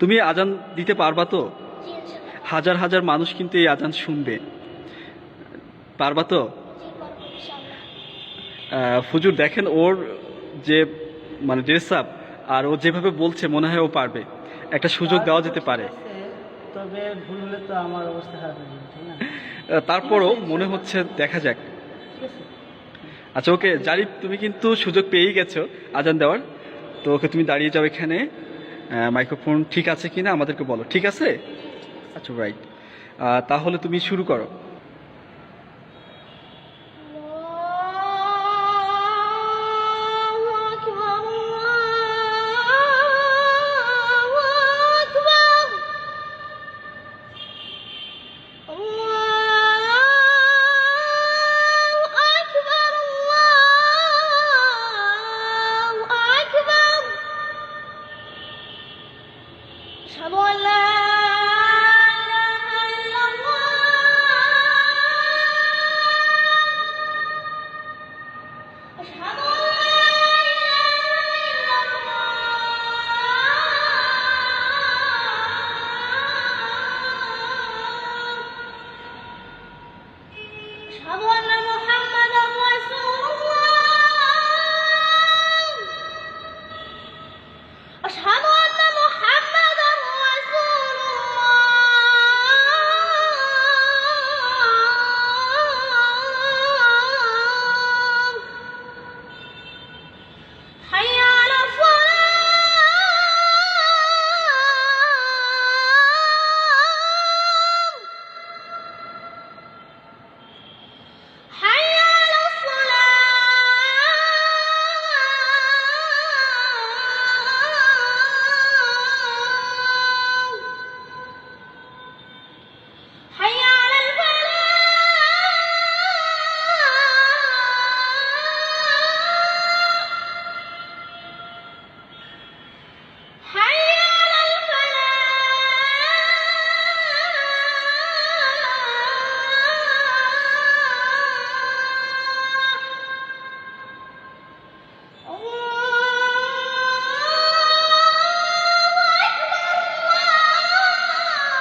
তুমি আজান দিতে পারবা তো? জি ইনশাআল্লাহ। হাজার হাজার মানুষ কিন্তু এই আজান শুনবে, পারবা তো? জি পারবো ইনশাআল্লাহ। ফুজুর দেখেন ওর যে মানে ড্রেস আপ আর ও যেভাবে বলছে মনে হয় ও পারবে, একটা সুযোগ দেওয়া যেতে পারে। তবে ভুল হলে তো আমার অবস্থা খারাপ হয়ে যাবে, তাই না? তারপরও মনে হচ্ছে দেখা যাক। ঠিক আছে। আচ্ছা ওকে জারিফ, তুমি কিন্তু সুযোগ পেয়েই গেছো আজান দেওয়ার, তো ওকে তুমি দাঁড়িয়ে যাও এখানে। মাইক্রোফোন ঠিক আছে কিনা আমাদেরকে বলো, ঠিক আছে? আচ্ছা রাইট, তাহলে তুমি শুরু করো। আল্লাহু আকবার, আল্লাহু আকবার, আল্লাহু আকবার, আল্লাহু আকবার। আশহাদু আল লা ইলাহা ইল্লাল্লাহ, আশহাদু আল লা ইলাহা ইল্লাল্লাহ, আশহাদু আন্না মুহাম্মাদার রাসূলুল্লাহ, আশহাদু আন্না মুহাম্মাদার রাসূলুল্লাহ। হাইয়া আলা সালাহ, হাইয়া আলা সালাহ, হাইয়া আলাল ফালাহ, হাইয়া আলাল ফালাহ।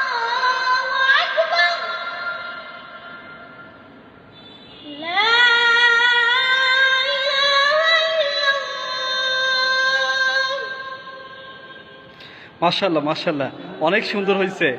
আল্লাহু আকবার, লা ইলাহা ইল্লাল্লাহ। মাশাআল্লাহ মাশাআল্লাহ, অনেক সুন্দর হয়েছে।